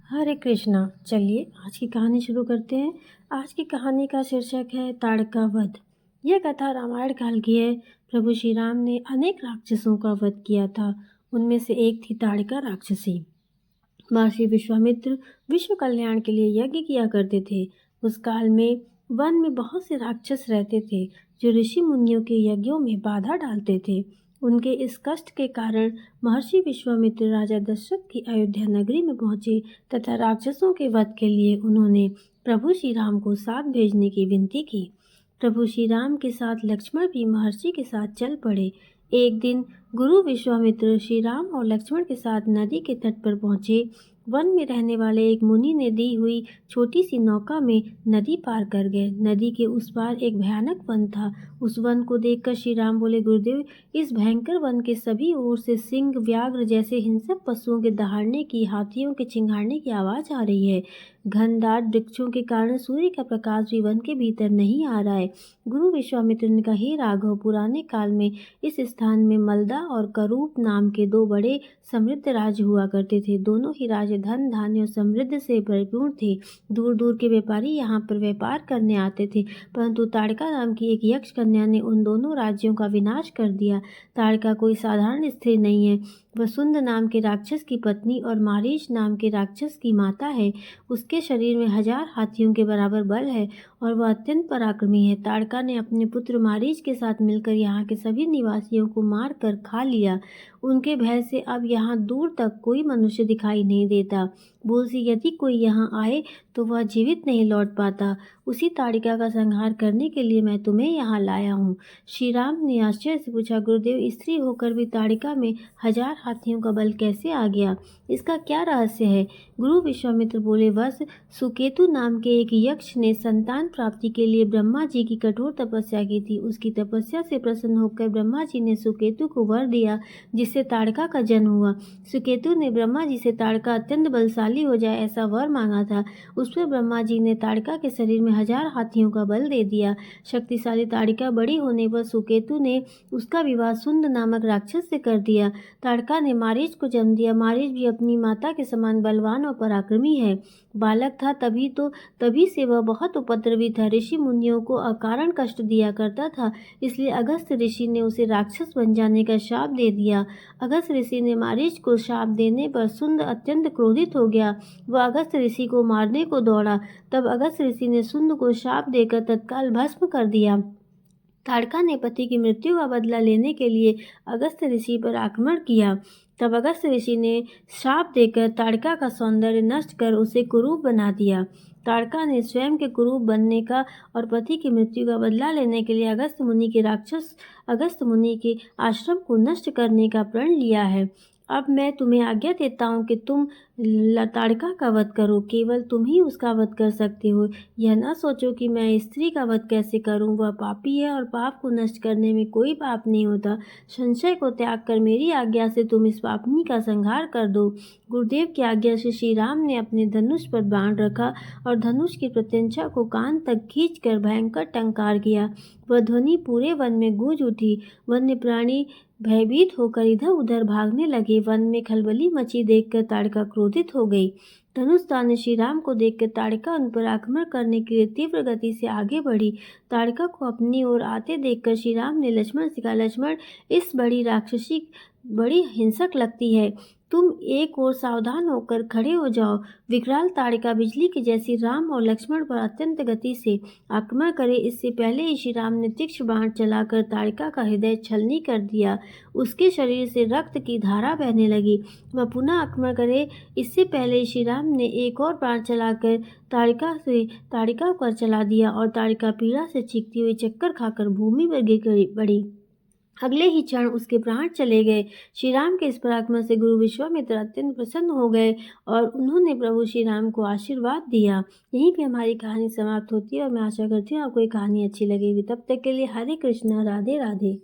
हरे कृष्णा। चलिए आज की कहानी शुरू करते हैं। आज की कहानी का शीर्षक है ताड़का वध। यह कथा रामायण काल की है। प्रभु श्री राम ने अनेक राक्षसों का वध किया था। उनमें से एक थी ताड़का राक्षसी। महर्षि विश्वामित्र विश्व कल्याण के लिए यज्ञ किया करते थे। उस काल में वन में बहुत से राक्षस रहते थे जो ऋषि मुनियों के यज्ञों में बाधा डालते थे। उनके इस कष्ट के कारण महर्षि विश्वामित्र राजा दशरथ की अयोध्या नगरी में पहुंचे तथा राक्षसों के वध के लिए उन्होंने प्रभु श्री राम को साथ भेजने की विनती की। प्रभु श्री राम के साथ लक्ष्मण भी महर्षि के साथ चल पड़े। एक दिन गुरु विश्वामित्र श्री राम और लक्ष्मण के साथ नदी के तट पर पहुंचे। वन में रहने वाले एक मुनि ने दी हुई छोटी सी नौका में नदी पार कर गए। नदी के उस पार एक भयानक वन था। उस वन को देखकर श्री राम बोले, गुरुदेव, इस भयंकर वन के सभी ओर से सिंह, व्याघ्र जैसे हिंसक पशुओं के दहाड़ने की, हाथियों के चिंघाड़ने की आवाज आ रही है। घनदाट वृक्षों के कारण सूर्य का प्रकाश भी वन के भीतर नहीं आ रहा है। गुरु विश्वामित्र ने कहा, हे राघव, पुराने काल में इस स्थान में मलदा और करूप नाम के दो बड़े समृद्ध राज्य हुआ करते थे। दोनों ही राज्य धन, धान्य और समृद्धि से परिपूर्ण थे। दूर दूर के व्यापारी यहाँ पर व्यापार करने आते थे, परंतु ताड़का नाम की एक यक्ष कन्या ने उन दोनों राज्यों का विनाश कर दिया। ताड़का कोई साधारण स्त्री नहीं है। वह सुंद नाम के राक्षस की पत्नी और मारीच नाम के राक्षस की माता है। उसके शरीर में 1000 हाथियों के बराबर बल है और वह अत्यंत पराक्रमी है। ताड़का ने अपने पुत्र मारीच के साथ मिलकर यहाँ के सभी निवासियों को मार कर खा लिया। उनके भय से अब यहाँ दूर तक कोई मनुष्य दिखाई नहीं देता। बोलसी यदि कोई यहाँ आए तो वह जीवित नहीं लौट पाता। उसी ताड़िका का संहार करने के लिए मैं तुम्हें यहाँ लाया हूँ। श्री राम ने आश्चर्य से पूछा, गुरुदेव, स्त्री होकर भी ताड़िका में 1000 हाथियों का बल कैसे आ गया? इसका क्या रहस्य है? गुरु विश्वामित्र बोले, वश सुकेतु नाम के एक यक्ष ने संतान प्राप्ति के लिए ब्रह्मा जी की कठोर तपस्या की थी। उसकी तपस्या से प्रसन्न होकर ब्रह्मा जी ने सुकेतु को वर दिया, जिससे ताड़का का जन्म हुआ। सुकेतु ने ब्रह्मा जी से ताड़का अत्यंत बलशाली हो जाए ऐसा वर मांगा था। उस पर ब्रह्मा जी ने ताड़का के शरीर में 1000 हाथियों का बल दे दिया। शक्तिशाली ताड़िका बड़ी होने पर सुकेतु ने उसका विवाह सुंद नामक राक्षस से कर दिया। ताड़का ने मारीच को जन्म दिया। मारीच भी अपनी माता के समान बलवान और पराक्रमी है। बालक था तभी से वह बहुत उपद्रवी था। ऋषि मुनियों को अकारण कष्ट दिया करता था, इसलिए अगस्त ऋषि ने उसे राक्षस बन जाने का शाप दे दिया। अगस्त ऋषि ने मारीच को शाप देने पर सुंद अत्यंत क्रोधित हो गया। वह अगस्त ऋषि को मारने को दौड़ा। तब अगस्त ऋषि ने सुंद को शाप देकर तत्काल भस्म कर दिया। ताड़का ने पति की मृत्यु का बदला लेने के लिए अगस्त ऋषि पर आक्रमण किया। तब अगस्त ऋषि ने श्राप देकर ताड़का का सौंदर्य नष्ट कर उसे कुरूप बना दिया। ताड़का ने स्वयं के कुरूप बनने का और पति की मृत्यु का बदला लेने के लिए अगस्त मुनि के आश्रम को नष्ट करने का प्रण लिया है। अब मैं तुम्हें आज्ञा देता हूँ कि तुम ताड़का का वध करो। केवल तुम ही उसका वध कर सकते हो। यह न सोचो कि मैं स्त्री का वध कैसे करूं। वह पापी है और पाप को नष्ट करने में कोई पाप नहीं होता। संशय को त्याग कर मेरी आज्ञा से तुम इस पापनी का संहार कर दो। गुरुदेव की आज्ञा से श्री राम ने अपने धनुष पर बाण रखा और धनुष की प्रत्यंचा को कान तक खींचकर भयंकर टंकार किया। वह ध्वनि पूरे वन में गूंज उठी। वन्य प्राणी भयभीत होकर इधर उधर भागने लगे। वन में खलबली मची देखकर ताड़का क्रोधित हो गई। धनुषदान ने श्री राम को देखकर ताड़का उन पर आक्रमण करने के लिए तीव्र गति से आगे बढ़ी। ताड़का को अपनी ओर आते देखकर श्री राम ने लक्ष्मण से कहा, लक्ष्मण, इस बड़ी राक्षसी बड़ी हिंसक लगती है। तुम एक ओर सावधान होकर खड़े हो जाओ। विकराल ताड़िका बिजली की जैसी राम और लक्ष्मण पर अत्यंत गति से आक्रमण करे, इससे पहले ही श्री राम ने तीक्ष्ण बाण चलाकर ताड़िका का हृदय छलनी कर दिया। उसके शरीर से रक्त की धारा बहने लगी। वह पुनः आक्रमण करे, इससे पहले ही श्री राम ने एक और बाण चलाकर ताड़िका पर चला दिया और ताड़िका पीड़ा से चीखती हुई चक्कर खाकर भूमि पर गिर पड़ी। अगले ही क्षण उसके प्राण चले गए। श्री राम के इस पराक्रम से गुरु विश्वामित्र अत्यंत प्रसन्न हो गए और उन्होंने प्रभु श्री राम को आशीर्वाद दिया। यहीं पे हमारी कहानी समाप्त होती है और मैं आशा करती हूँ आपको ये कहानी अच्छी लगेगी। तब तक के लिए हरे कृष्णा, राधे राधे।